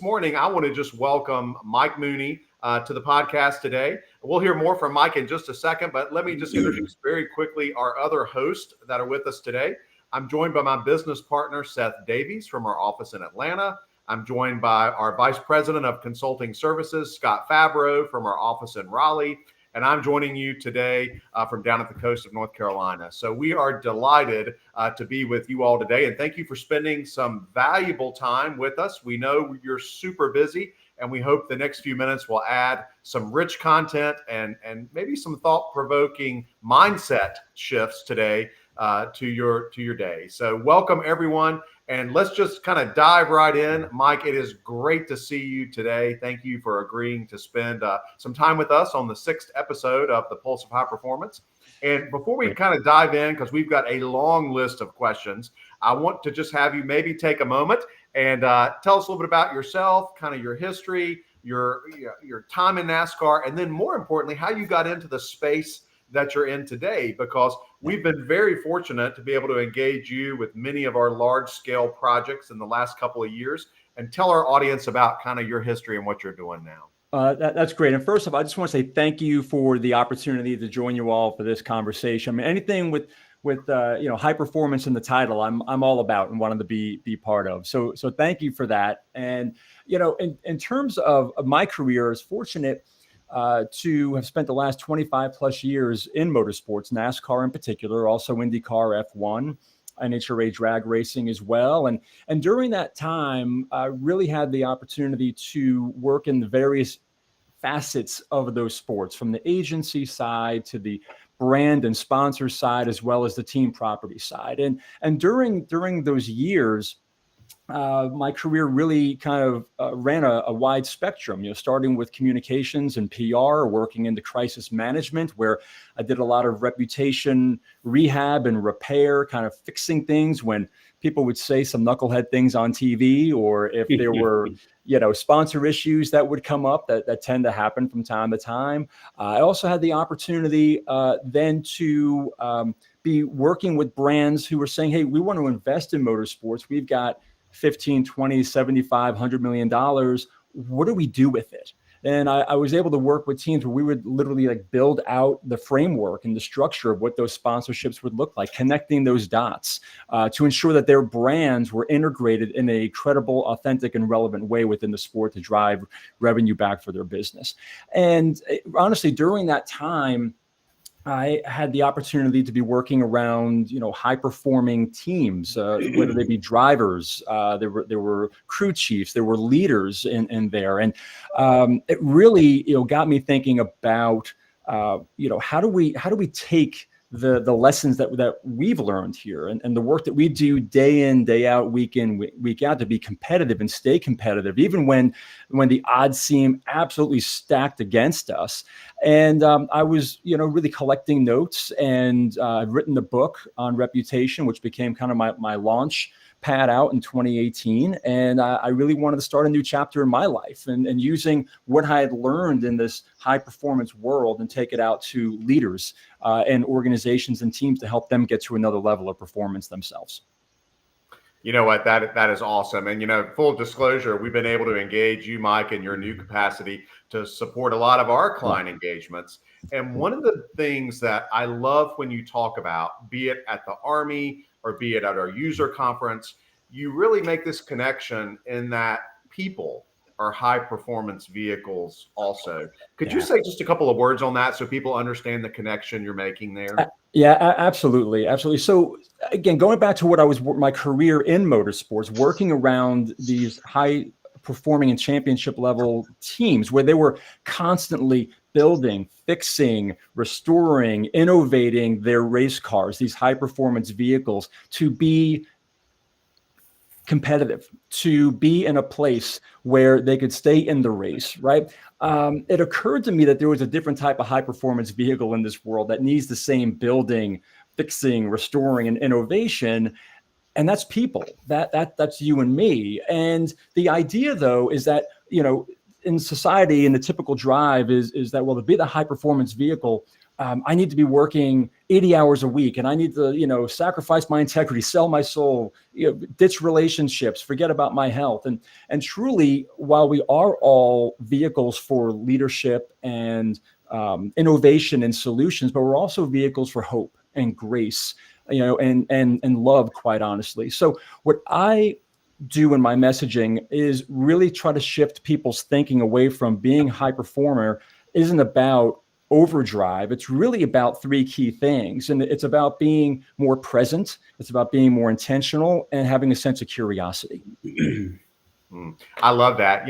morning, I want to just welcome Mike Mooney to the podcast today. We'll hear more from Mike in just a second, but let me just introduce very quickly our other hosts that are with us today. I'm joined by my business partner, Seth Davies, from our office in Atlanta. I'm joined by our Vice President of Consulting Services, Scott Fabro, from our office in Raleigh. And I'm joining you today from down at the coast of North Carolina. So we are delighted to be with you all today. And thank you for spending some valuable time with us. We know you're super busy, and we hope the next few minutes will add some rich content and maybe some thought-provoking mindset shifts today to your day. So welcome, everyone. And let's just kind of dive right in. Mike, it is great to see you today. Thank you for agreeing to spend some time with us on the 6th episode of The Pulse of High Performance. And before we kind of dive in, because we've got a long list of questions, I want to just have you maybe take a moment and tell us a little bit about yourself, kind of your history, your time in NASCAR, and then more importantly, how you got into the space that you're in today, because we've been very fortunate to be able to engage you with many of our large scale projects in the last couple of years. And tell our audience about kind of your history and what you're doing now. That's great. And first of all, I just want to say thank you for the opportunity to join you all for this conversation. I mean, anything with high performance in the title, I'm all about and wanted to be part of. So thank you for that. And in terms of my career, I was fortunate to have spent the last 25 plus years in motorsports, NASCAR in particular, also IndyCar, F1, NHRA drag racing as well. And during that time, I really had the opportunity to work in the various facets of those sports, from the agency side to the brand and sponsor side, as well as the team property side. And during those years, my career really kind of ran a wide spectrum, starting with communications and PR, working into crisis management, where I did a lot of reputation rehab and repair, kind of fixing things when people would say some knucklehead things on TV, or if there were, sponsor issues that would come up that tend to happen from time to time. I also had the opportunity then to be working with brands who were saying, hey, we want to invest in motorsports. We've got 15, 20, 75, $100 million. What do we do with it? And I was able to work with teams where we would literally build out the framework and the structure of what those sponsorships would look like, connecting those dots to ensure that their brands were integrated in a credible, authentic, and relevant way within the sport to drive revenue back for their business. And honestly, during that time, I had the opportunity to be working around, high performing teams, whether they be drivers, there were crew chiefs, there were leaders in there. And it really, got me thinking about, how do we take the lessons that we've learned here and the work that we do day in, day out, week in, week out, to be competitive and stay competitive, even when the odds seem absolutely stacked against us. And I was, really collecting notes, and I've written the book on reputation, which became kind of my launch pad out in 2018. And I really wanted to start a new chapter in my life and using what I had learned in this high performance world and take it out to leaders and organizations and teams to help them get to another level of performance themselves. You know what, that is awesome. And, full disclosure, we've been able to engage you, Mike, in your new capacity to support a lot of our client engagements. And one of the things that I love when you talk about, be it at the Army or be it at our user conference, you really make this connection in that people are high performance vehicles also. Could you say just a couple of words on that so people understand the connection you're making there? Yeah, absolutely. Absolutely. So again, going back to my career in motorsports, working around these high performing and championship level teams where they were constantly building, fixing, restoring, innovating their race cars, these high performance vehicles, to be competitive, to be in a place where they could stay in the race, right? It occurred to me that there was a different type of high performance vehicle in this world that needs the same building, fixing, restoring, and innovation. And that's people. That's you and me. And the idea, though, is that, in society, and the typical drive is that, well, to be the high performance vehicle, I need to be working 80 hours a week, and I need to, sacrifice my integrity, sell my soul, ditch relationships, forget about my health. And truly, while we are all vehicles for leadership and innovation and solutions, but we're also vehicles for hope and grace, and love, quite honestly. So what I do in my messaging is really try to shift people's thinking away from being high performer isn't about overdrive. It's really about three key things. And it's about being more present. It's about being more intentional and having a sense of curiosity. I love that.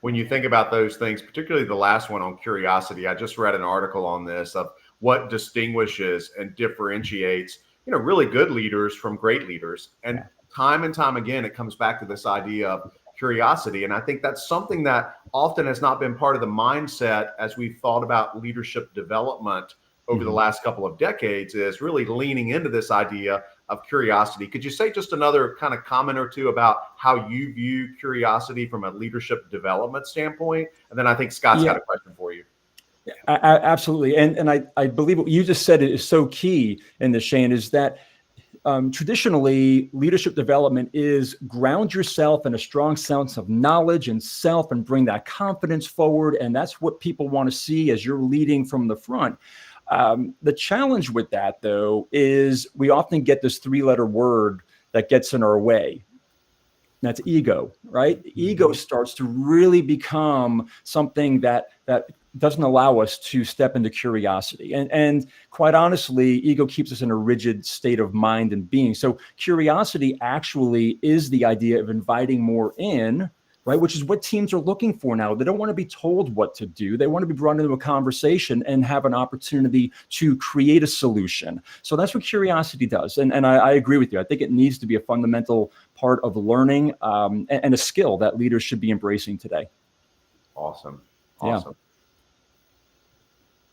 When you think about those things, particularly the last one on curiosity, I just read an article on this of what distinguishes and differentiates, really good leaders from great leaders. And time again, it comes back to this idea of curiosity. And I think that's something that often has not been part of the mindset as we've thought about leadership development over the last couple of decades, is really leaning into this idea of curiosity. Could you say just another kind of comment or two about how you view curiosity from a leadership development standpoint? And then I think Scott's got a question for you. Absolutely. And I believe what you just said is so key in this, Shane, is that traditionally, leadership development is ground yourself in a strong sense of knowledge and self and bring that confidence forward. And that's what people want to see as you're leading from the front. The challenge with that, though, is we often get this three-letter word that gets in our way. That's ego, right? Ego starts to really become something that doesn't allow us to step into curiosity. And quite honestly, ego keeps us in a rigid state of mind and being. So curiosity actually is the idea of inviting more in, right? Which is what teams are looking for now. They don't want to be told what to do. They want to be brought into a conversation and have an opportunity to create a solution. So that's what curiosity does. And I agree with you. I think it needs to be a fundamental part of learning and a skill that leaders should be embracing today. Awesome. Yeah.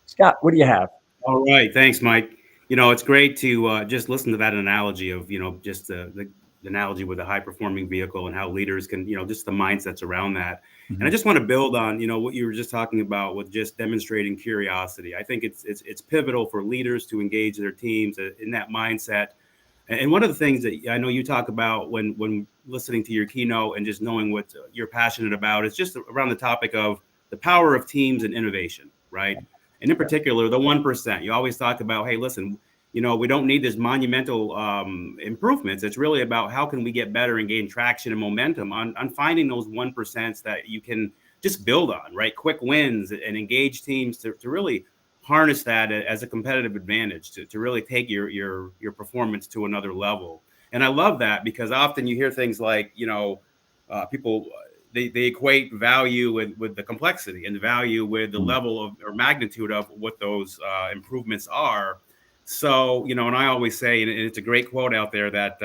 Scott, what do you have? All right. Thanks, Mike. It's great to just listen to that analogy of, just the analogy with a high performing vehicle and how leaders can, just the mindsets around that. And I just want to build on, what you were just talking about with just demonstrating curiosity. I think it's pivotal for leaders to engage their teams in that mindset. And one of the things that I know you talk about when listening to your keynote and just knowing what you're passionate about is just around the topic of the power of teams and innovation, right? And in particular, the 1%. You always talk about, hey, listen, we don't need this monumental improvements. It's really about how can we get better and gain traction and momentum on finding those 1% that you can just build on, right? Quick wins and engage teams to really harness that as a competitive advantage to really take your performance to another level. And I love that because often you hear things like, people they equate value with the complexity and value with the level of or magnitude of what those improvements are. So, and I always say, and it's a great quote out there, that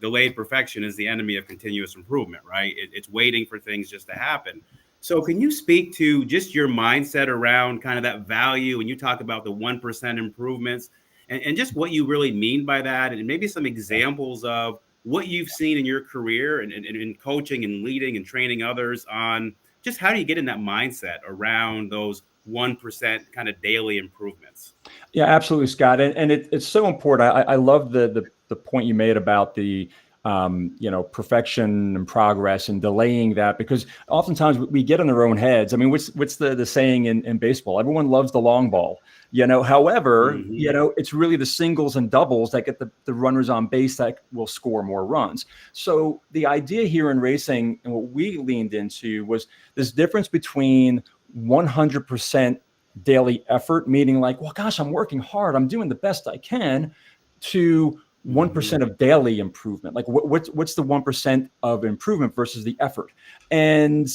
delayed perfection is the enemy of continuous improvement, right? It's waiting for things just to happen. So can you speak to just your mindset around kind of that value? And you talk about the 1% improvements and just what you really mean by that, and maybe some examples of what you've seen in your career and in coaching and leading and training others on just how do you get in that mindset around those 1% kind of daily improvements? Yeah, absolutely, Scott. And it's so important. I love the point you made about the perfection and progress and delaying that, because oftentimes we get in our own heads. I mean, what's the saying in baseball? Everyone loves the long ball, however, it's really the singles and doubles that get the runners on base that will score more runs. So the idea here in racing and what we leaned into was this difference between 100% daily effort, meaning like, well, gosh, I'm working hard, I'm doing the best I can, to 1% of daily improvement. Like what's the 1% of improvement versus the effort? And,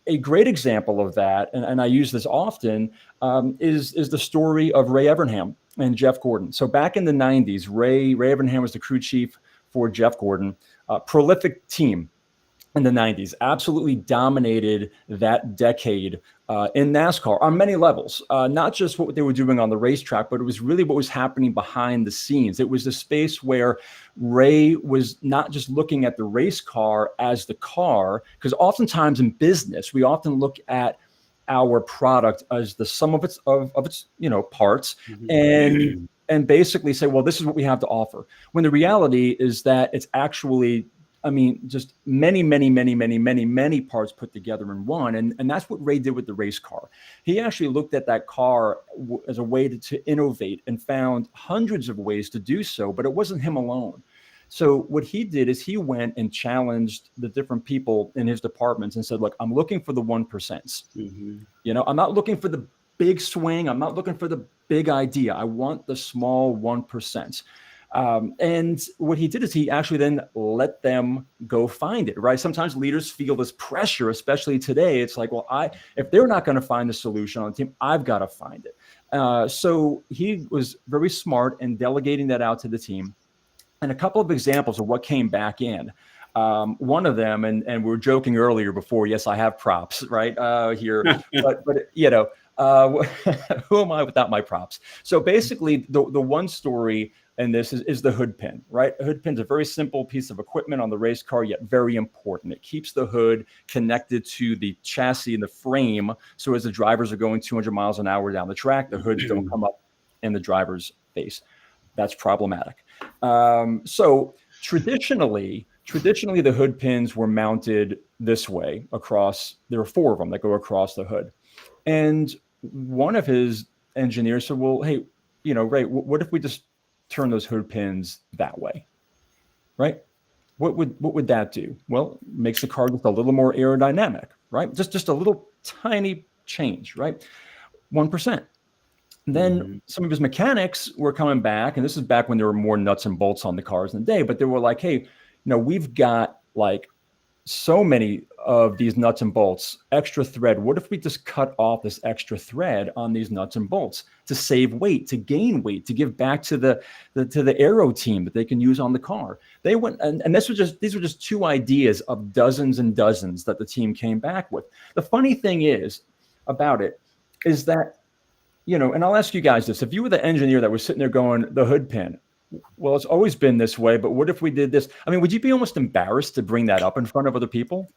a great example of that, and I use this often, is the story of Ray Evernham and Jeff Gordon. So back in the 90s, Ray Evernham was the crew chief for Jeff Gordon, prolific team in the 90s, absolutely dominated that decade in NASCAR on many levels, not just what they were doing on the racetrack, but it was really what was happening behind the scenes. It was the space where Ray was not just looking at the race car as the car, because oftentimes in business, we often look at our product as the sum of its parts, and basically say, well, this is what we have to offer. When the reality is that it's actually, just many parts put together in one. And that's what Ray did with the race car. He actually looked at that car as a way to innovate and found hundreds of ways to do so, but it wasn't him alone. So what he did is he went and challenged the different people in his departments and said, look, I'm looking for the 1%. I'm not looking for the big swing. I'm not looking for the big idea. I want the small 1%. And what he did is he actually then let them go find it, right? Sometimes leaders feel this pressure, especially today. It's like, well, if they're not going to find the solution on the team, I've got to find it. So he was very smart in delegating that out to the team. And a couple of examples of what came back in. One of them, and we were joking earlier before, yes, I have props right here, but who am I without my props? So basically the one story in this is the hood pin, right? A hood pin is a very simple piece of equipment on the race car, yet very important. It keeps the hood connected to the chassis and the frame. So as the drivers are going 200 miles an hour down the track, the hoods don't come up in the driver's face. That's problematic. So traditionally, the hood pins were mounted this way across. There are 4 of them that go across the hood. And one of his engineers said, well, hey, Ray, what if we just turn those hood pins that way, right? What would that do? Well, it makes the car just a little more aerodynamic, right? Just a little tiny change, right? 1%. Then some of his mechanics were coming back, and this is back when there were more nuts and bolts on the cars in the day, but they were like, hey, we've got like so many of these nuts and bolts, extra thread. What if we just cut off this extra thread on these nuts and bolts to save weight, to gain weight, to give back to the aero team that they can use on the car? They went, and these were just 2 ideas of dozens and dozens that the team came back with. The funny thing is about it is that, and I'll ask you guys this: if you were the engineer that was sitting there going, the hood pin, well, it's always been this way, but what if we did this? Would you be almost embarrassed to bring that up in front of other people?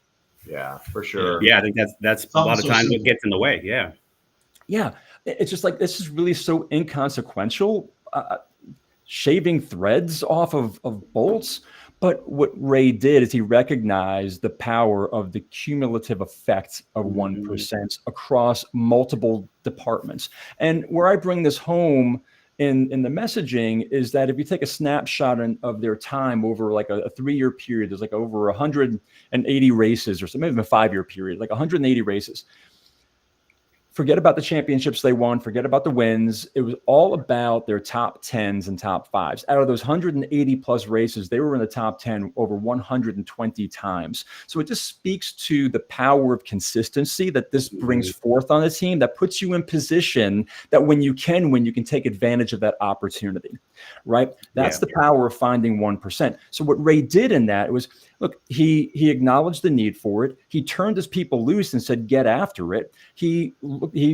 Yeah, for sure. Yeah, I think that's a lot of times what gets in the way. Yeah. Yeah. It's just like, this is really so inconsequential, shaving threads off of bolts. But what Ray did is he recognized the power of the cumulative effect of 1% across multiple departments. And where I bring this home in the messaging is that if you take a snapshot of their time over like a 3-year period, there's like over 180 races, or maybe a 5-year period, like 180 races. Forget about the championships they won. Forget about the wins. It was all about their top 10s and top 5s. Out of those 180 plus races, they were in the top 10 over 120 times. So it just speaks to the power of consistency that this brings forth on the team, that puts you in position that when you can win, you can take advantage of that opportunity, right? That's the power of finding 1%. So what Ray did in that was, look, he acknowledged the need for it. He turned his people loose and said, get after it. He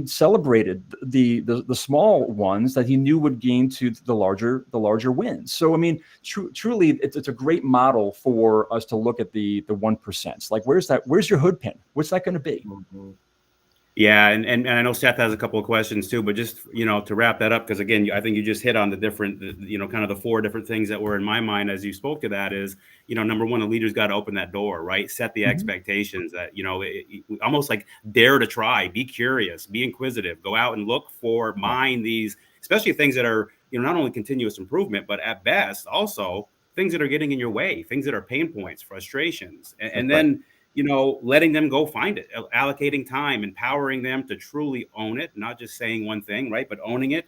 celebrated the small ones that he knew would gain to the larger wins. So, truly, it's a great model for us to look at the 1%. Like, where's your hood pin? What's that going to be? Yeah, and I know Seth has a couple of questions too, but just to wrap that up, because again, I think you just hit on the different, kind of the 4 different things that were in my mind as you spoke to that is, number one, the leader's got to open that door, right? Set the expectations that almost like dare to try, be curious, be inquisitive, go out and look for, mine these, especially things that are not only continuous improvement, but at best also things that are getting in your way, things that are pain points, frustrations, and then. Letting them go find it, allocating time, empowering them to truly own it, not just saying one thing, right, but owning it,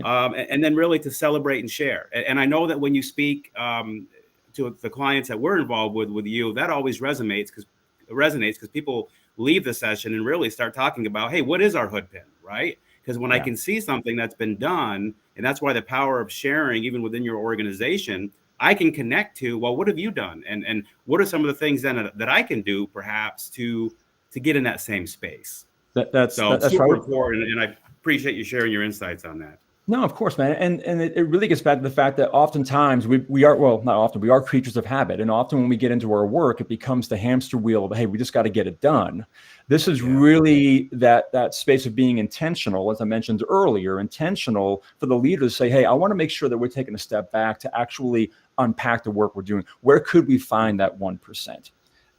and then really to celebrate and share. And I know that when you speak to the clients that we're involved with you, that always resonates because people leave the session and really start talking about, hey, what is our hood pin, right? Because when I can see something that's been done, and that's why the power of sharing, even within your organization, I can connect to, well, what have you done? And what are some of the things then that I can do perhaps to get in that same space? That's super right. important. And I appreciate you sharing your insights on that. No, of course, man. And it really gets back to the fact that oftentimes we are, well, not often, we are creatures of habit. And often when we get into our work, it becomes the hamster wheel of, hey, we just got to get it done. This is really that space of being intentional, as I mentioned earlier, intentional for the leader to say, hey, I want to make sure that we're taking a step back to actually unpack the work we're doing. Where could we find that 1%?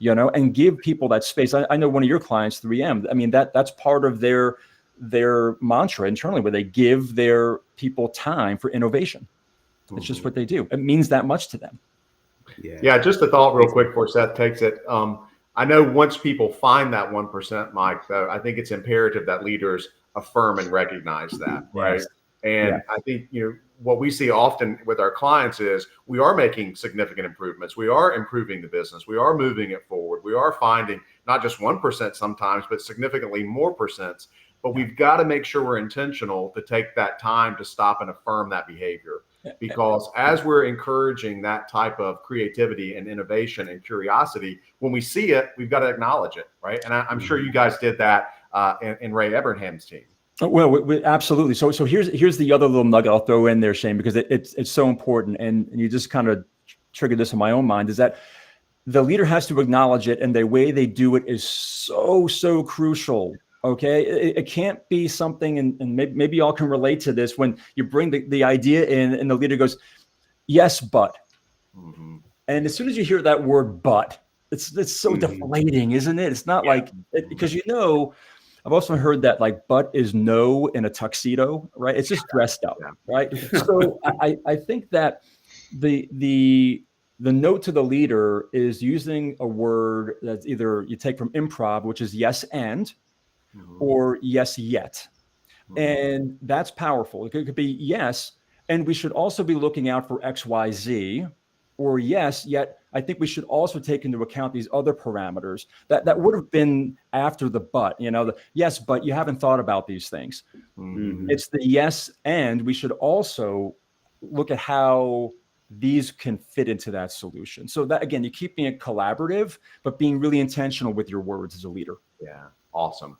And give people that space. I know one of your clients, 3M, I mean, that's part of their mantra internally, where they give their people time for innovation. It's just what they do. It means that much to them. Yeah. Just a thought real quick before Seth takes it. I know once people find that 1%, Mike, though, I think it's imperative that leaders affirm and recognize that. Right. Yes. And I think, what we see often with our clients is we are making significant improvements. We are improving the business. We are moving it forward. We are finding not just 1% sometimes, but significantly more percents. But we've got to make sure we're intentional to take that time to stop and affirm that behavior. Because as we're encouraging that type of creativity and innovation and curiosity, when we see it, we've got to acknowledge it, right? And I'm sure you guys did that in Ray Ebernham's team. Well, absolutely. So here's the other little nugget I'll throw in there, Shane, because it's so important. And you just kind of triggered this in my own mind, is that the leader has to acknowledge it, and the way they do it is so crucial. Okay, it can't be something, and maybe y'all can relate to this, when you bring the idea in and the leader goes, yes, but. Mm-hmm. And as soon as you hear that word but, it's so deflating, isn't it? It's not because I've also heard that but is no in a tuxedo, right? It's just dressed up, right? So I think that the note to the leader is using a word that's either you take from improv, which is yes and, or yes yet. And that's powerful. It could be yes, and we should also be looking out for X, Y, Z, or yes, yet I think we should also take into account these other parameters that would have been after the but, the yes, but you haven't thought about these things. Mm-hmm. It's the yes, and we should also look at how these can fit into that solution. So that, again, you're keeping it collaborative, but being really intentional with your words as a leader. Yeah. Awesome.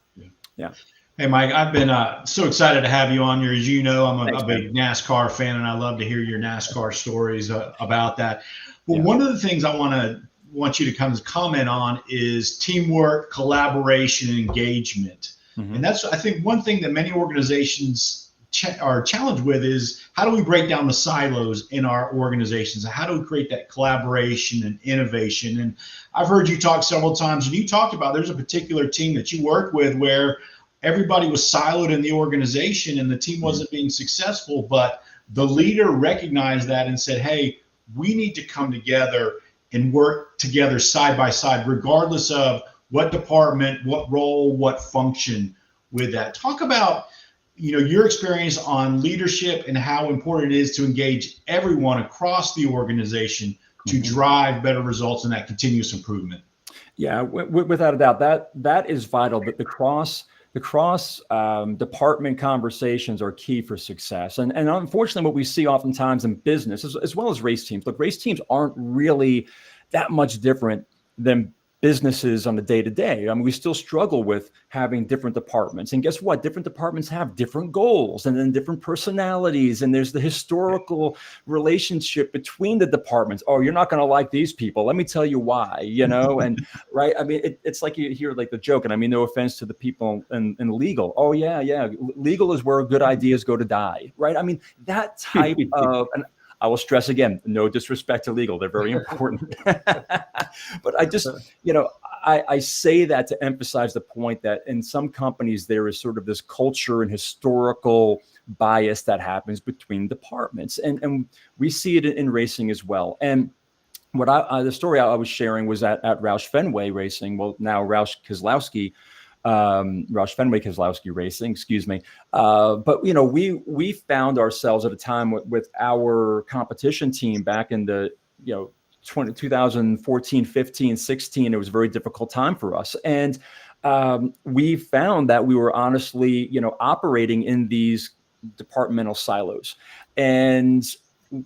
Yeah. Hey, Mike, I've been so excited to have you on here. As you know, I'm a big NASCAR fan, and I love to hear your NASCAR stories about that. Well, one of the things I want you to come comment on is teamwork, collaboration, and engagement. Mm-hmm. And that's, I think, one thing that many organizations are challenged with is, how do we break down the silos in our organizations? How do we create that collaboration and innovation? And I've heard you talk several times, and you talked about there's a particular team that you work with where everybody was siloed in the organization and the team wasn't being successful, but the leader recognized that and said, hey, we need to come together and work together side by side, regardless of what department, what role, what function with that. Talk about, your experience on leadership and how important it is to engage everyone across the organization to drive better results and that continuous improvement. Yeah, without a doubt, that is vital. But the cross department conversations are key for success. And unfortunately, what we see oftentimes in business, as well as race teams, race teams aren't really that much different than businesses on the day-to-day. I mean, we still struggle with having different departments. And guess what? Different departments have different goals and then different personalities. And there's the historical relationship between the departments. Oh, you're not going to like these people. Let me tell you why, and right. I mean, it's like you hear the joke, and I mean, no offense to the people in legal. Oh yeah. Legal is where good ideas go to die. Right. I mean, that type of, and I will stress again, no disrespect to legal. They're very important. But I just, I say that to emphasize the point that in some companies, there is sort of this culture and historical bias that happens between departments. And we see it in racing as well. And what the story I was sharing was at Roush Fenway Racing. Well, now Roush Fenway Keselowski Racing, excuse me. But we found ourselves at a time with our competition team back in the 2014, 15, 16. It was a very difficult time for us, and we found that we were honestly operating in these departmental silos, and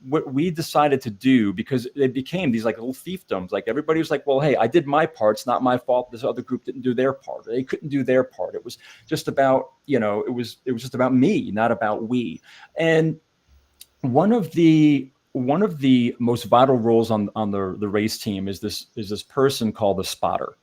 what we decided to do, because it became these like little fiefdoms. Like everybody was like, well, hey, I did my part. It's not my fault. This other group didn't do their part. They couldn't do their part. It was just about, it was just about me, not about we. And one of the most vital roles on the race team is this person called the spotter.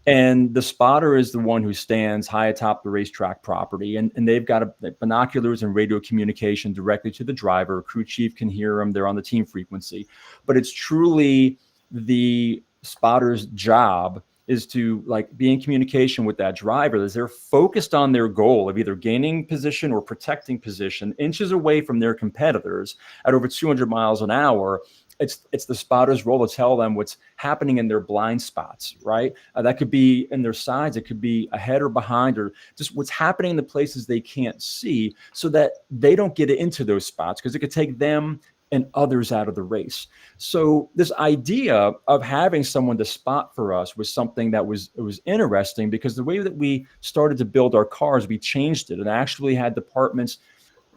And the spotter is the one who stands high atop the racetrack property, and they've got binoculars and radio communication directly to the driver. Crew chief can hear them. They're on the team frequency. But it's truly the spotter's job is to like be in communication with that driver as they're focused on their goal of either gaining position or protecting position inches away from their competitors at over 200 miles an hour. It's the spotter's role to tell them what's happening in their blind spots, right? That could be in their sides. It could be ahead or behind, or just what's happening in the places they can't see, so that they don't get into those spots, because it could take them and others out of the race. So this idea of having someone to spot for us was something that was interesting, because the way that we started to build our cars, we changed it and actually had departments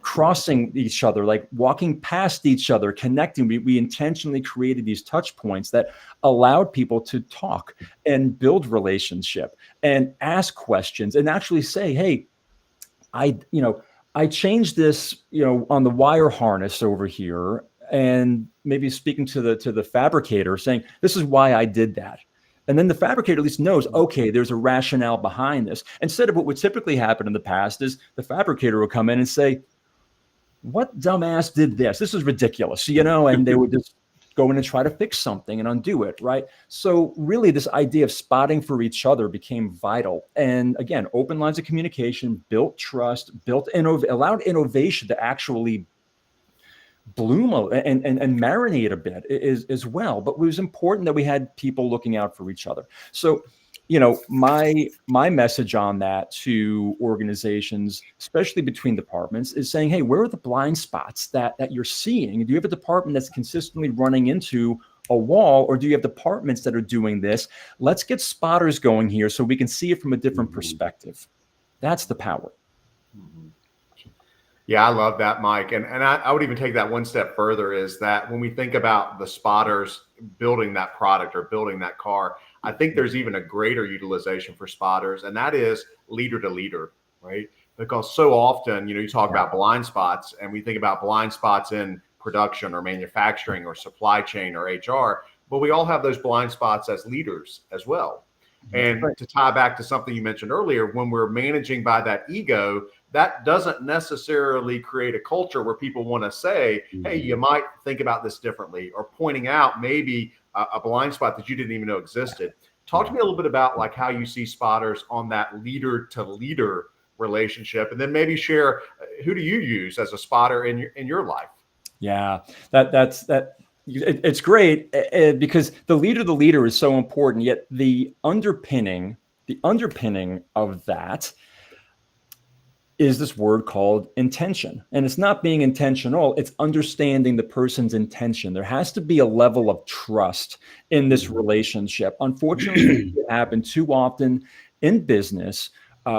crossing each other, like walking past each other, connecting. We intentionally created these touch points that allowed people to talk and build relationship and ask questions and actually say, hey, I changed this, on the wire harness over here, and maybe speaking to the fabricator saying, this is why I did that. And then the fabricator at least knows, okay, there's a rationale behind this. Instead of what would typically happen in the past is the fabricator would come in and say, what dumbass did this? This is ridiculous, and they would just go in and try to fix something and undo it, right? So really this idea of spotting for each other became vital. And again, open lines of communication, built trust, allowed innovation to actually bloom and marinate a bit as well. But it was important that we had people looking out for each other. So my message on that to organizations, especially between departments, is saying, hey, where are the blind spots that you're seeing? Do you have a department that's consistently running into a wall, or do you have departments that are doing this? Let's get spotters going here so we can see it from a different perspective. That's the power. Yeah, I love that, Mike. And I would even take that one step further, is that when we think about the spotters building that product or building that car, I think there's even a greater utilization for spotters, and that is leader to leader, right? Because so often, you talk about blind spots, and we think about blind spots in production or manufacturing or supply chain or HR, but we all have those blind spots as leaders as well. And to tie back to something you mentioned earlier, when we're managing by that ego, that doesn't necessarily create a culture where people want to say, hey, you might think about this differently, or pointing out maybe a blind spot that you didn't even know existed. Talk to me a little bit about like how you see spotters on that leader to leader relationship, and then maybe share who do you use as a spotter in your life? Yeah, it's great because the leader is so important, yet the underpinning of that is this word called intention. And it's not being intentional, it's understanding the person's intention. There has to be a level of trust in this relationship. Unfortunately, it happens too often in business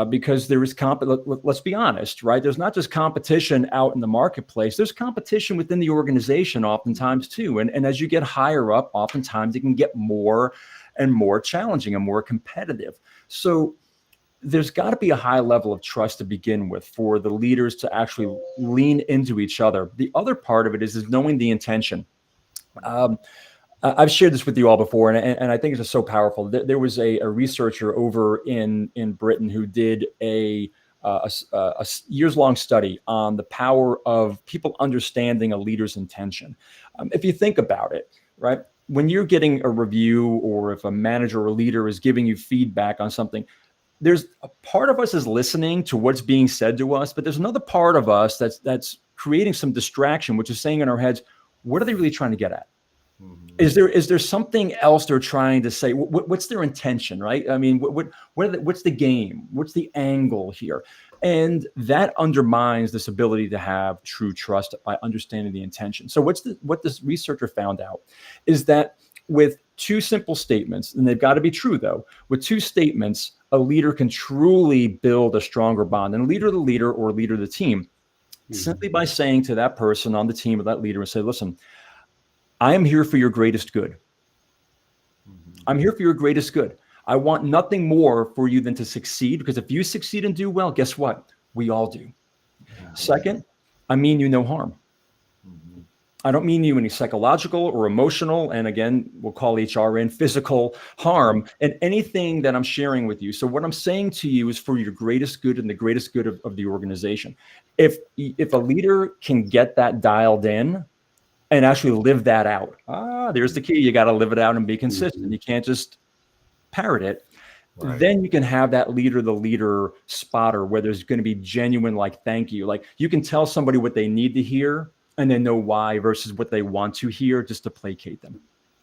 because there is let's be honest, right? There's not just competition out in the marketplace. There's competition within the organization oftentimes too. And as you get higher up, oftentimes it can get more and more challenging and more competitive. So there's got to be a high level of trust to begin with for the leaders to actually lean into each other. The other part of it is knowing the intention. I've shared this with you all before, and I think it's just so powerful. There was a researcher over in Britain who did a years-long study on the power of people understanding a leader's intention. If you think about it, right? When you're getting a review, or if a manager or leader is giving you feedback on something, there's a part of us is listening to what's being said to us, but there's another part of us that's creating some distraction, which is saying in our heads, what are they really trying to get at? Mm-hmm. Is there something else they're trying to say? What's their intention, right? I mean, what's the game? What's the angle here? And that undermines this ability to have true trust by understanding the intention. So what this researcher found out is that with two simple statements, and they've got to be true though, with two statements, a leader can truly build a stronger bond. And leader to leader or leader to the team, simply by saying to that person on the team or that leader and say, listen, I am here for your greatest good. I'm here for your greatest good. I want nothing more for you than to succeed, because if you succeed and do well, guess what? We all do. Second, I mean you no harm. I don't mean you any psychological or emotional, and again, we'll call HR in physical harm and anything that I'm sharing with you. So what I'm saying to you is for your greatest good and the greatest good of the organization. If a leader can get that dialed in and actually live that out, there's the key. You got to live it out and be consistent. You can't just parrot it. Right. Then you can have that the leader spotter where there's going to be genuine, like, thank you. Like, you can tell somebody what they need to hear and they know why versus what they want to hear just to placate them.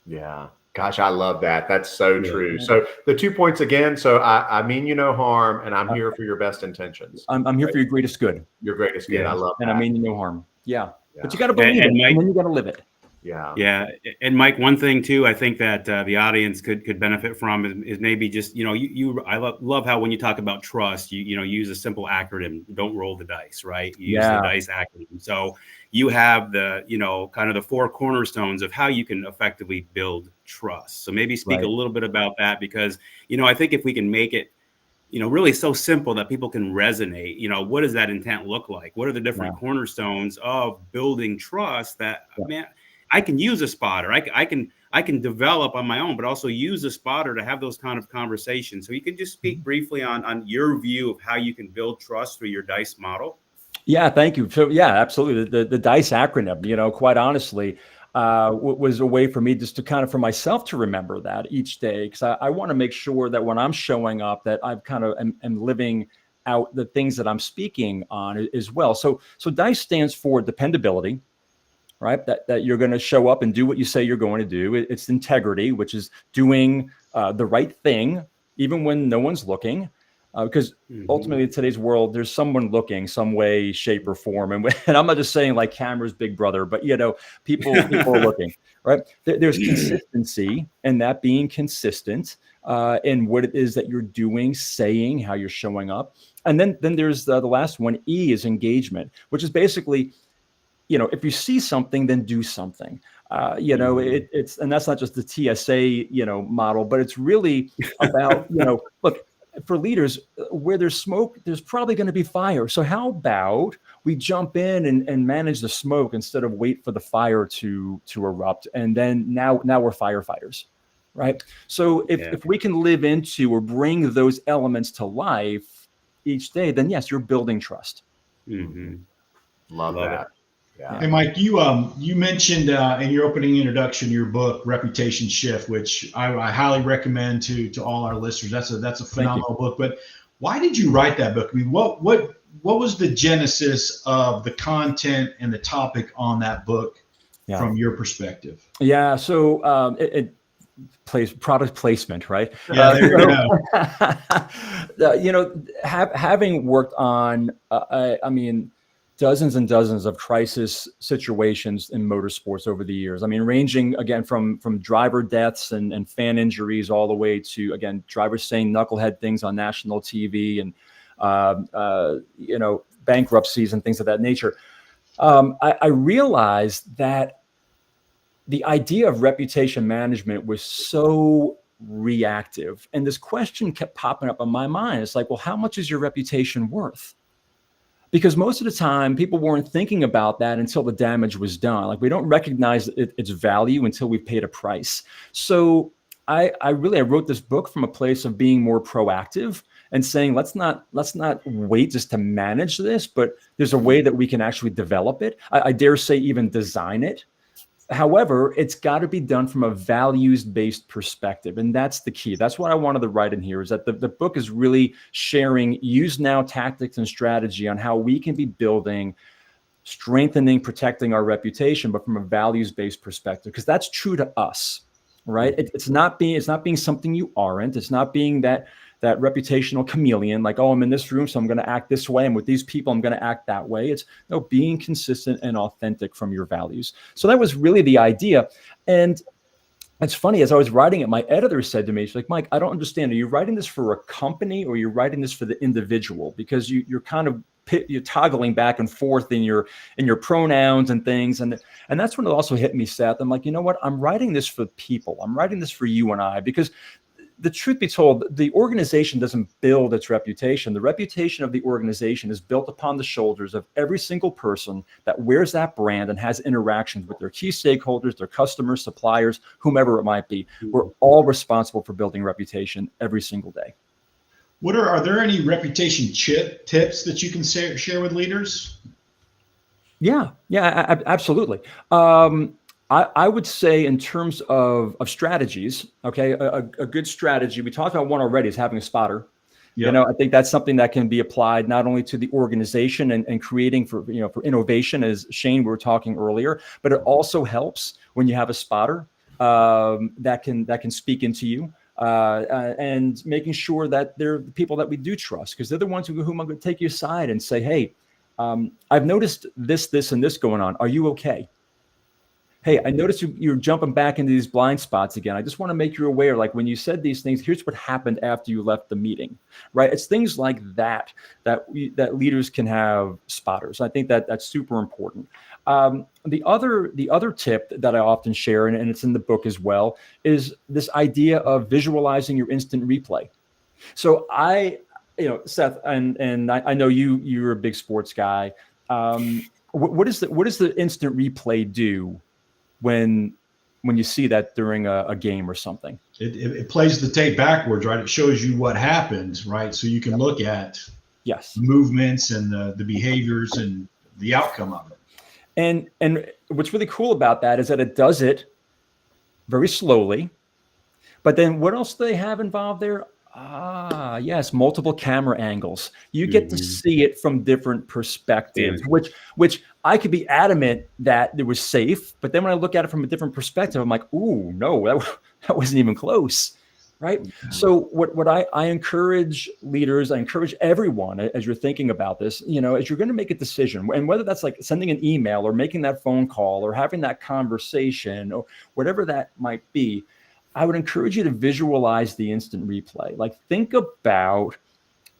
Yeah. Gosh, I love that. That's so true. So the 2 points again. So I mean you no harm, and I'm here for your best intentions. I'm here for your greatest good. Your greatest good. I love that. And I mean you no harm. Yeah. But you got to believe it, Mike, and then you got to live it. Yeah. Yeah. And Mike, one thing too, I think that the audience could benefit from is maybe just, I love how when you talk about trust, you use a simple acronym, don't roll the dice, right? You use the dice acronym. So you have the, kind of the 4 cornerstones of how you can effectively build trust. So maybe speak a little bit about that, because, I think if we can make it, really so simple that people can resonate, what does that intent look like? What are the different cornerstones of building trust that, man, I can use a spotter. I can develop on my own, but also use a spotter to have those kind of conversations. So you can just speak briefly on your view of how you can build trust through your DICE model. Yeah, thank you. So yeah, absolutely. The DICE acronym, quite honestly, was a way for me just to kind of, for myself to remember that each day. Because I want to make sure that when I'm showing up that I've kind of am living out the things that I'm speaking on as well. So DICE stands for dependability. Right, that you're going to show up and do what you say you're going to do. It's integrity, which is doing the right thing, even when no one's looking, because ultimately in today's world, there's someone looking some way, shape, or form. And I'm not just saying like camera's big brother, but people are looking. Right, there's consistency, and that being consistent in what it is that you're doing, saying, how you're showing up, and then there's the last one. E is engagement, which is basically, if you see something, then do something. It's, and that's not just the TSA, model, but it's really about, look, for leaders, where there's smoke, there's probably going to be fire. So how about we jump in and manage the smoke instead of wait for the fire to erupt? And then now we're firefighters, right? So if we can live into or bring those elements to life each day, then yes, you're building trust. Love that. Yeah. Hey, Mike, you mentioned in your opening introduction your book Reputation Shift, which I highly recommend to all our listeners. That's a phenomenal book. But why did you write that book? I mean, what was the genesis of the content and the topic on that book from your perspective? Yeah, so it plays product placement, right? Yeah, there you go. Having worked on, dozens and dozens of crisis situations in motorsports over the years. I mean, ranging again from driver deaths and fan injuries all the way to, again, drivers saying knucklehead things on national TV and, bankruptcies and things of that nature. I realized that the idea of reputation management was so reactive. And this question kept popping up in my mind. It's like, well, how much is your reputation worth? Because most of the time people weren't thinking about that until the damage was done. Like, we don't recognize its value until we've paid a price. So I wrote this book from a place of being more proactive and saying, let's not wait just to manage this, but there's a way that we can actually develop it. I dare say even design it. However, it's got to be done from a values-based perspective. And that's the key. That's what I wanted to write in here, is that the book is really sharing use now tactics and strategy on how we can be building, strengthening, protecting our reputation, but from a values-based perspective, because that's true to us, right? It's not being something you aren't. It's not being that reputational chameleon, like, oh, I'm in this room, so I'm going to act this way. And with these people, I'm going to act that way. It's being consistent and authentic from your values. So that was really the idea. And it's funny, as I was writing it, my editor said to me, she's like, Mike, I don't understand. Are you writing this for a company or you're writing this for the individual? Because you're kind of you're toggling back and forth in your pronouns and things. And that's when it also hit me, Seth. I'm like, you know what? I'm writing this for people. I'm writing this for you and I, because the truth be told, the organization doesn't build its reputation. The reputation of the organization is built upon the shoulders of every single person that wears that brand and has interactions with their key stakeholders, their customers, suppliers, whomever it might be. We're all responsible for building reputation every single day. Are there any reputation tips that you can share with leaders? Yeah, absolutely. I would say in terms of strategies, okay, a good strategy, we talked about one already, is having a spotter. Yep. I think that's something that can be applied not only to the organization and creating for innovation, as Shane, we were talking earlier, but it also helps when you have a spotter that can speak into you. And making sure that they're the people that we do trust, because they're the ones whom I'm going to take you aside and say, hey, I've noticed this, and this going on. Are you okay? Hey, I noticed you're jumping back into these blind spots again. I just want to make you aware, like when you said these things, here's what happened after you left the meeting, right? It's things like that leaders can have spotters. I think that's super important. The other tip that I often share, and it's in the book as well, is this idea of visualizing your instant replay. So Seth, and I know you're a big sports guy. What does the instant replay do when you see that during a game or something? It plays the tape backwards, right? It shows you what happened, right? So you can look at movements and the behaviors and the outcome of it. And what's really cool about that is that it does it very slowly. But then what else do they have involved there? Yes, multiple camera angles. You get to see it from different perspectives, which I could be adamant that it was safe, but then when I look at it from a different perspective, I'm like, ooh, no, that wasn't even close, right? Yeah. So what I encourage leaders, I encourage everyone as you're thinking about this, as you're going to make a decision, and whether that's like sending an email or making that phone call or having that conversation or whatever that might be, I would encourage you to visualize the instant replay. Like, think about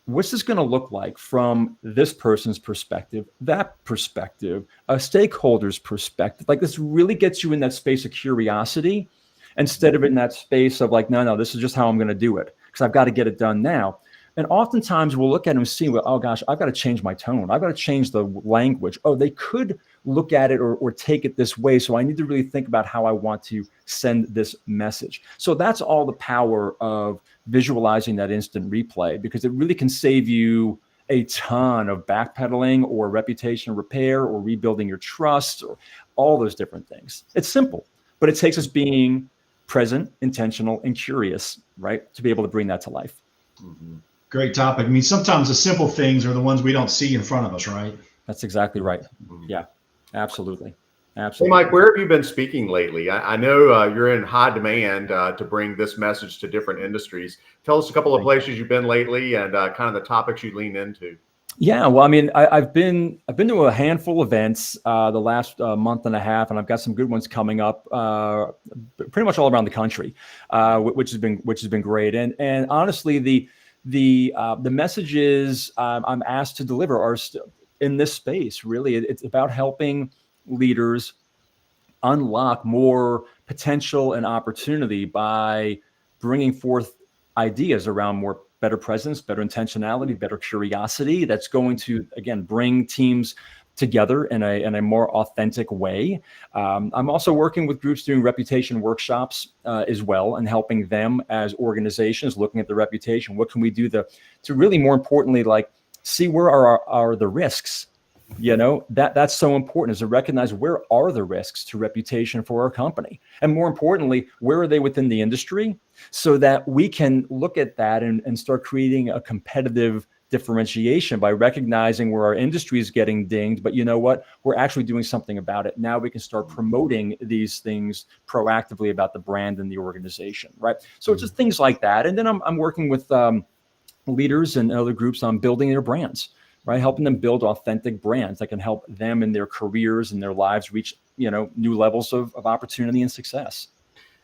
what's this going to look like from this person's perspective, that perspective, a stakeholder's perspective. Like, this really gets you in that space of curiosity instead of in that space of like, no, this is just how I'm going to do it because I've got to get it done now. And oftentimes we'll look at them and see, well, oh gosh, I've got to change my tone. I've got to change the language. Oh, they could look at it or take it this way. So I need to really think about how I want to send this message. So that's all the power of visualizing that instant replay, because it really can save you a ton of backpedaling or reputation repair or rebuilding your trust or all those different things. It's simple, but it takes us being present, intentional, and curious, right, to be able to bring that to life. Mm-hmm. Great topic. I mean, sometimes the simple things are the ones we don't see in front of us, right? That's exactly right. Yeah, absolutely. Hey, Mike, where have you been speaking lately? I know you're in high demand to bring this message to different industries. Tell us a couple of places you've been lately and kind of the topics you lean into. Yeah, well, I mean, I've been to a handful of events the last month and a half, and I've got some good ones coming up, pretty much all around the country, which has been great. And honestly, the messages I'm asked to deliver are still in this space. Really, it's about helping leaders unlock more potential and opportunity by bringing forth ideas around better presence, better intentionality, better curiosity. That's going to, again, bring teams together in a more authentic way. I'm also working with groups doing reputation workshops as well, and helping them as organizations looking at the reputation. What can we do to really, more importantly, like see where are the risks? That's so important, is to recognize where are the risks to reputation for our company, and more importantly, where are they within the industry, so that we can look at that and start creating a competitive differentiation by recognizing where our industry is getting dinged, but you know what? We're actually doing something about it. Now we can start promoting these things proactively about the brand and the organization, right? So it's just things like that. And then I'm working with leaders and other groups on building their brands, right? Helping them build authentic brands that can help them in their careers and their lives reach, new levels of opportunity and success.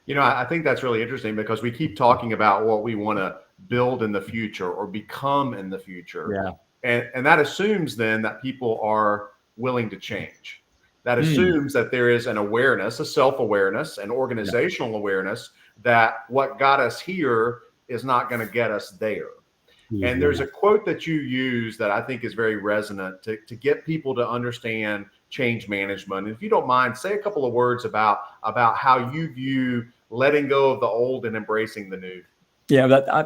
I think that's really interesting, because we keep talking about what we want to build in the future or become in the future. Yeah. And that assumes then that people are willing to change. That assumes that there is an awareness, a self-awareness, an organizational awareness that what got us here is not going to get us there. And there's a quote that you use that I think is very resonant to get people to understand change management. And if you don't mind, say a couple of words about how you view letting go of the old and embracing the new. Yeah,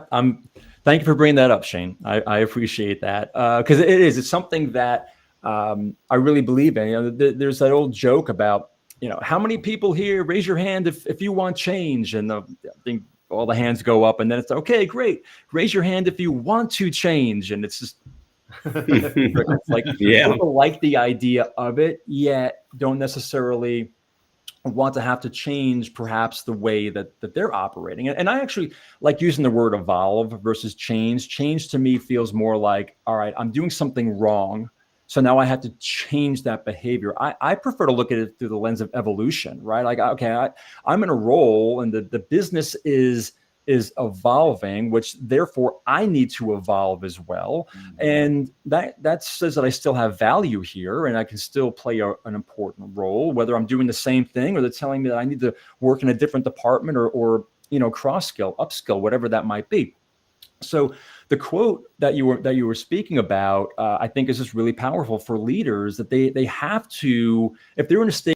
thank you for bringing that up, Shane. I appreciate that, because it's something that I really believe in. You know, there's that old joke about, you know, how many people here, raise your hand if you want change, and I think all the hands go up, and then it's okay, great. Raise your hand if you want to change, and it's just it's like people like the idea of it, yet don't necessarily want to have to change perhaps the way that they're operating. And I actually like using the word evolve versus change. Change to me feels more like, all right, I'm doing something wrong, so now I have to change that behavior. I prefer to look at it through the lens of evolution, right? Like, okay, I'm in a role and the business is evolving, which therefore I need to evolve as well. And that says that I still have value here and I can still play an important role, whether I'm doing the same thing or they're telling me that I need to work in a different department or you know, cross skill, upskill, whatever that might be. So the quote that you were speaking about, I think is just really powerful for leaders, that they have to, if they're in a state,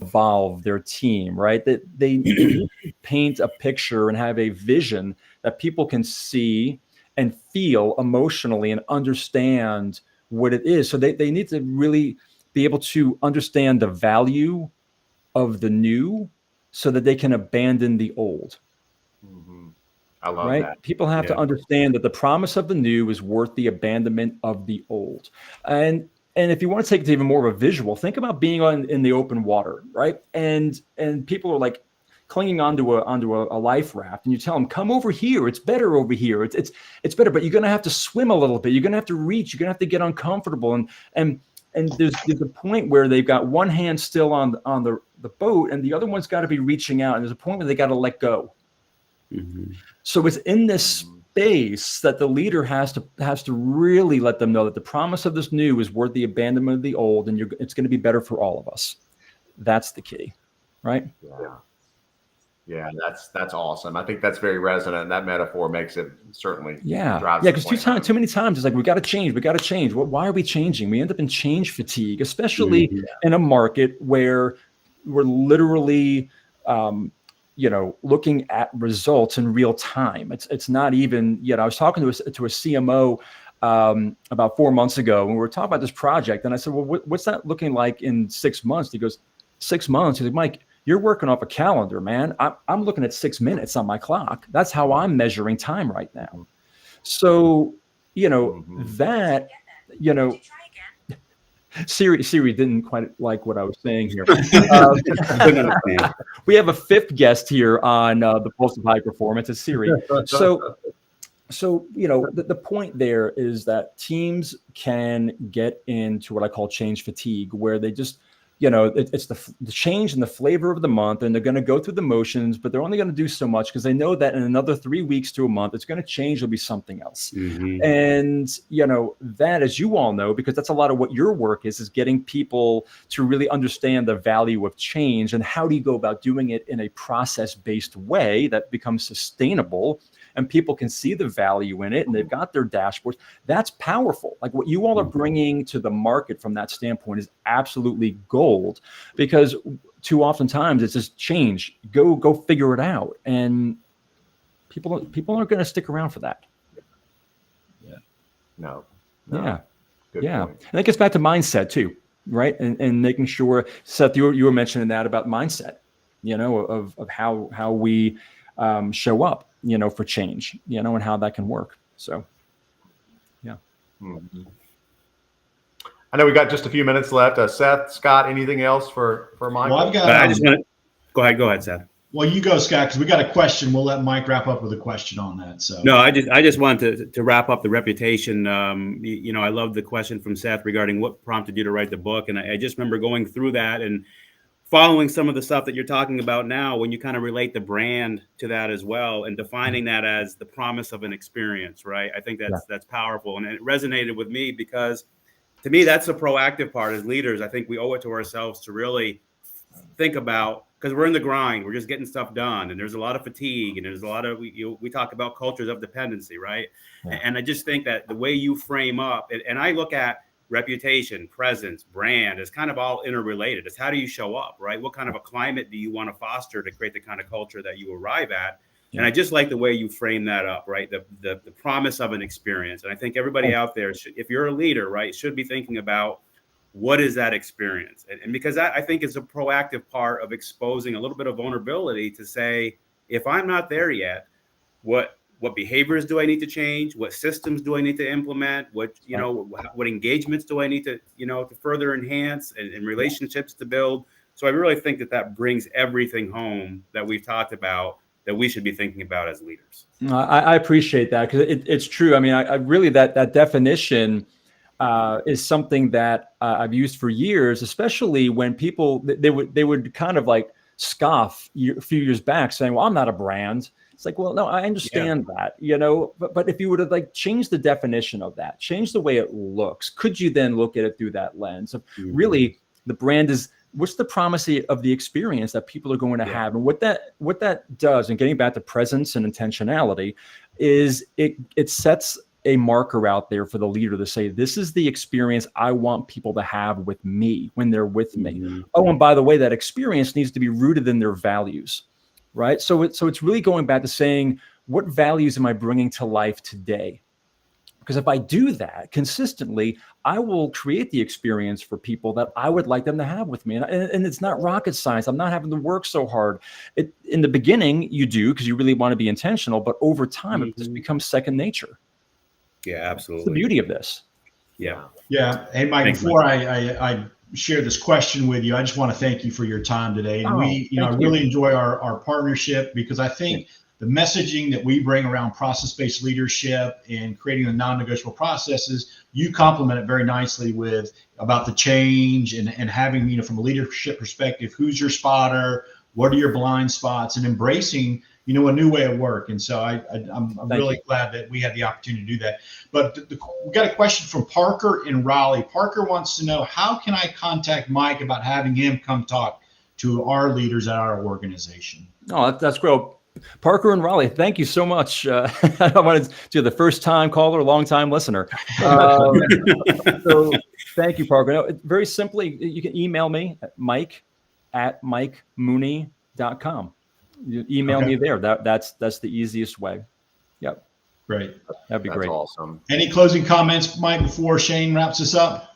evolve their team, right? That they paint a picture and have a vision that people can see and feel emotionally and understand what it is. So they need to really be able to understand the value of the new so that they can abandon the old. I love that. People have to understand that the promise of the new is worth the abandonment of the old. And if you want to take it to even more of a visual, think about being in the open water, right? And people are like clinging onto a life raft, and you tell them, come over here. It's better over here. It's better, but you're going to have to swim a little bit. You're going to have to reach. You're going to have to get uncomfortable. And there's a point where they've got one hand still on the boat, and the other one's got to be reaching out. And there's a point where they got to let go. So it's in this space that the leader has to really let them know that the promise of this new is worth the abandonment of the old, and it's going to be better for all of us. That's the key, right? Yeah, that's awesome. I think that's very resonant. That metaphor makes it certainly drives. Because too many times it's like we got to change. Why are we changing? We end up in change fatigue, especially in a market where we're literally looking at results in real time. It's not even, I was talking to a CMO about 4 months ago, and we were talking about this project, and I said, well, what's that looking like in 6 months? He goes, 6 months? He's like, Mike, you're working off a calendar, man. I'm looking at 6 minutes on my clock. That's how I'm measuring time right now. So, that, Siri didn't quite like what I was saying here. We have a fifth guest here on the Pulse of High Performance. It's Siri. So the point there is that teams can get into what I call change fatigue, where they just, it's the change and the flavor of the month, and they're going to go through the motions, but they're only going to do so much because they know that in another 3 weeks to a month, it's going to change. It'll be something else. And, that, as you all know, because that's a lot of what your work is getting people to really understand the value of change and how do you go about doing it in a process-based way that becomes sustainable and people can see the value in it and they've got their dashboards. That's powerful. Like what you all are bringing to the market from that standpoint is absolutely gold, because too often times it's just change, go figure it out. And people aren't going to stick around for that. No. Good point. And that gets back to mindset too, right? And making sure, Seth, you were mentioning that about mindset, of how we show up, for change, and how that can work. So, I know we got just a few minutes left. Seth, Scott, anything else for Mike? Well, I just want to go ahead, Seth. Well, you go, Scott, because we got a question. We'll let Mike wrap up with a question on that. So no, I just wanted to wrap up the reputation. I love the question from Seth regarding what prompted you to write the book, and I just remember going through that and following some of the stuff that you're talking about now, when you kind of relate the brand to that as well, and defining that as the promise of an experience, right? I think that's powerful, and it resonated with me because, to me, that's the proactive part. As leaders, I think we owe it to ourselves to really think about, because we're in the grind, we're just getting stuff done, and there's a lot of fatigue, and there's a lot of we talk about cultures of dependency, right? And I just think that the way you frame up, and I look at reputation, presence, brand is kind of all interrelated. It's how do you show up, right? What kind of a climate do you want to foster to create the kind of culture that you arrive at? And I just like the way you frame that up, right? The promise of an experience. And I think everybody out there, if you're a leader, right, should be thinking about what is that experience? And because that, I think, is a proactive part of exposing a little bit of vulnerability to say, if I'm not there yet, what behaviors do I need to change? What systems do I need to implement? What engagements do I need to, to further enhance and relationships to build? So I really think that brings everything home that we've talked about that we should be thinking about as leaders. I appreciate that, because it's true. I mean, I really, that definition is something that I've used for years, especially when people, they would kind of like scoff a few years back saying, well, I'm not a brand. It's like, well, no, I understand that, but if you were to like change the definition of that, change the way it looks, could you then look at it through that lens of really the brand is, what's the promise of the experience that people are going to have? And what that does, and getting back to presence and intentionality, is it sets a marker out there for the leader to say, this is the experience I want people to have with me when they're with me. Oh, and by the way, that experience needs to be rooted in their values, right? So it's really going back to saying, what values am I bringing to life today? Because if I do that consistently, I will create the experience for people that I would like them to have with me. And it's not rocket science. I'm not having to work so hard. In the beginning, you do, because you really want to be intentional, but over time, it just becomes second nature. Yeah, absolutely. It's the beauty of this. Yeah. Yeah. Hey, Mike, Thanks, before Mike. I share this question with you, I just want to thank you for your time today. And I thank really enjoy our partnership, because I think the messaging that we bring around process-based leadership and creating the non-negotiable processes, you complement it very nicely with about the change and having, from a leadership perspective, who's your spotter, what are your blind spots, and embracing, a new way of work. And so I'm really glad that we had the opportunity to do that. But we got a question from Parker in Raleigh. Parker wants to know, how can I contact Mike about having him come talk to our leaders at our organization? Oh, that's great. Parker and Raleigh, thank you so much. I wanted to the first-time caller, long-time listener. So thank you, Parker. No, very simply, you can email me at mike@mikemooney.com. You email me there. That's the easiest way. Yep. Great. That'd be great. That's awesome. Any closing comments, Mike, before Shane wraps us up?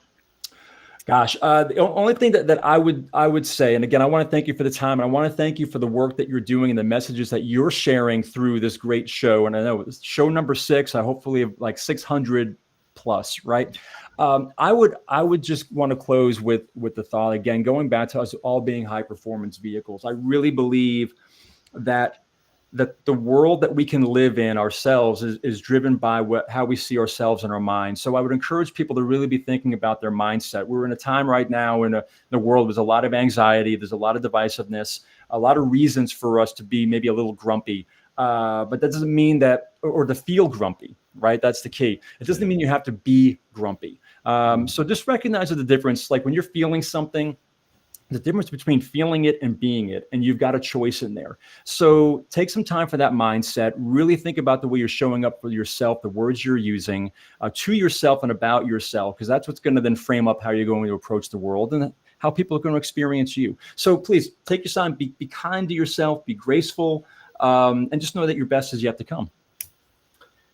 Gosh, the only thing that I would say, and again, I want to thank you for the time, and I want to thank you for the work that you're doing and the messages that you're sharing through this great show. And I know it's show number 6, I hopefully have like 600 plus, right? I would just want to close with the thought, again, going back to us all being high performance vehicles. I really believe that the world that we can live in ourselves is driven by how we see ourselves in our minds. So I would encourage people to really be thinking about their mindset. We're in a time right now in the world, there's a lot of anxiety, there's a lot of divisiveness, a lot of reasons for us to be maybe a little grumpy. But that doesn't mean that, or to feel grumpy, right? That's the key. It doesn't mean you have to be grumpy. So just recognize the difference. Like when you're feeling something, the difference between feeling it and being it, and you've got a choice in there. So take some time for that mindset. Really think about the way you're showing up for yourself, the words you're using to yourself and about yourself, because that's what's going to then frame up how you're going to approach the world and how people are going to experience you. So please take your time, be kind to yourself, be graceful, and just know that your best is yet to come.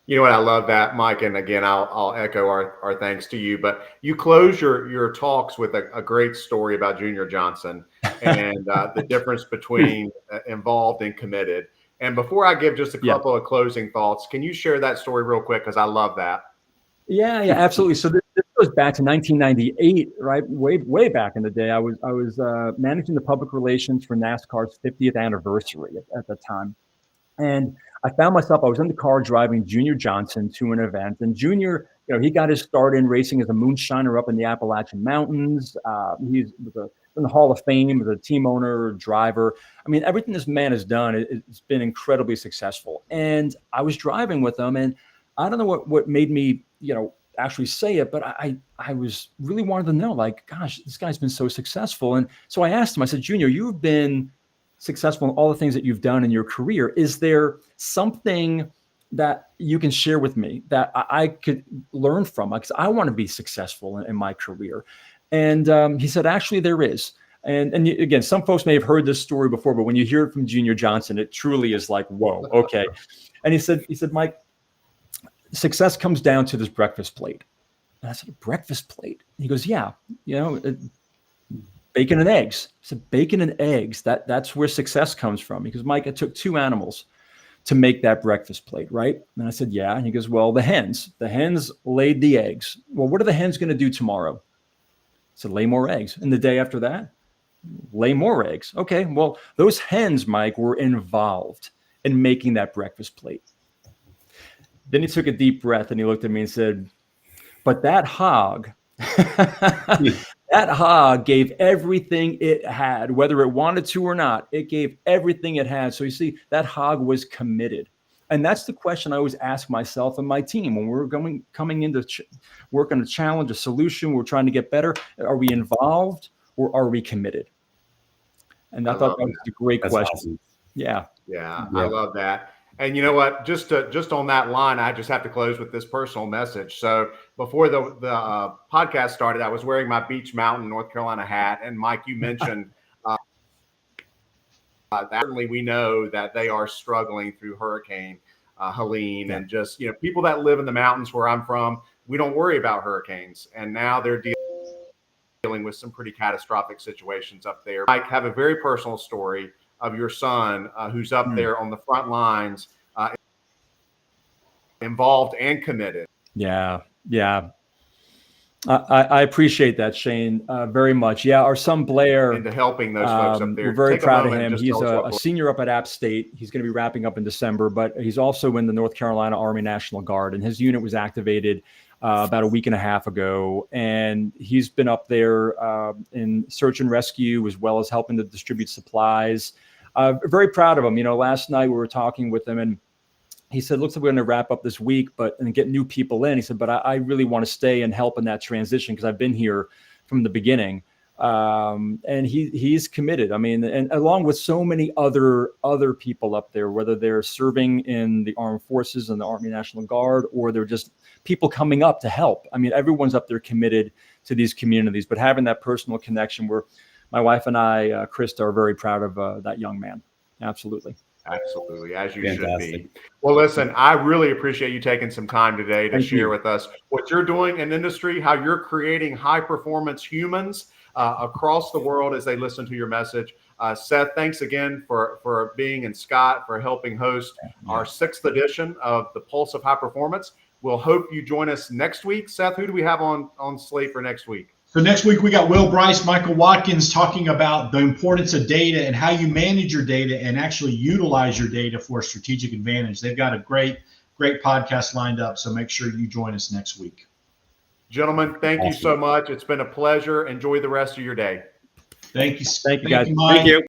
You know what? I love that, Mike. And again, I'll echo our thanks to you. But you close your talks with a great story about Junior Johnson and the difference between involved and committed. And before I give just a couple of closing thoughts, can you share that story real quick? Because I love that. Yeah, absolutely. So this goes back to 1998, right? Way back in the day. I was managing the public relations for NASCAR's 50th anniversary at the time. And I found myself, I was in the car driving Junior Johnson to an event. And Junior, he got his start in racing as a moonshiner up in the Appalachian Mountains. He was a in the Hall of Fame as a team owner, driver. I mean, everything this man has done, it's been incredibly successful. And I was driving with him, and I don't know what made me, actually say it, but I was really wanted to know, like, gosh, this guy's been so successful. And so I asked him, I said, Junior, you've been successful in all the things that you've done in your career. Is there something that you can share with me that I could learn from? Because I want to be successful in my career. And he said, actually, there is. And again, some folks may have heard this story before, but when you hear it from Junior Johnson, it truly is like, whoa, okay. And he said, Mike, success comes down to this breakfast plate. And I said, a breakfast plate? And he goes, yeah, bacon and eggs. I said, bacon and eggs, that's where success comes from. Because Mike, it took 2 animals to make that breakfast plate, right? And I said, yeah. And he goes, well, the hens laid the eggs. Well, what are the hens going to do tomorrow? I said, lay more eggs. And the day after that, lay more eggs. Okay, well, those hens, Mike, were involved in making that breakfast plate. Then he took a deep breath and he looked at me and said, but that hog, that hog gave everything it had, whether it wanted to or not. It gave everything it had. So you see, that hog was committed. And that's the question I always ask myself and my team when we're coming into work on a challenge, a solution, we're trying to get better. Are we involved or are we committed? And I thought that was a great question. Awesome. Yeah, I love that. And you know what? Just on that line, I just have to close with this personal message. So before the podcast started, I was wearing my Beach Mountain, North Carolina hat. And Mike, you mentioned certainly we know that they are struggling through Hurricane Helene, and just people that live in the mountains where I'm from, we don't worry about hurricanes, and now they're dealing with some pretty catastrophic situations up there. Mike, have a very personal story of your son who's up there on the front lines, involved and committed. Yeah. I appreciate that, Shane, very much. Yeah, our son Blair. Into helping those folks up there. We're very proud of him. He's a senior up at App State. He's going to be wrapping up in December, but he's also in the North Carolina Army National Guard, and his unit was activated about a week and a half ago. And he's been up there in search and rescue, as well as helping to distribute supplies. Very proud of him. Last night we were talking with him, and he said, looks like we're going to wrap up this week, and get new people in. He said, but I really want to stay and help in that transition because I've been here from the beginning. And he's committed. I mean, and along with so many other people up there, whether they're serving in the armed forces and the Army National Guard, or they're just people coming up to help. I mean, everyone's up there committed to these communities, but having that personal connection where my wife and I, Krista, are very proud of that young man. Absolutely. Absolutely, as you should be. Well, listen, I really appreciate you taking some time today to share with us what you're doing in industry, how you're creating high-performance humans across the world as they listen to your message. Seth, thanks again for being, and Scott for helping host our 6th edition of the Pulse of High Performance. We'll hope you join us next week. Seth, who do we have on slate for next week? So next week, we got Will Bryce, Michael Watkins talking about the importance of data and how you manage your data and actually utilize your data for a strategic advantage. They've got a great podcast lined up, so make sure you join us next week. Gentlemen, thank you so much. It's been a pleasure. Enjoy the rest of your day. Thank you. Thank you, guys. Thank you.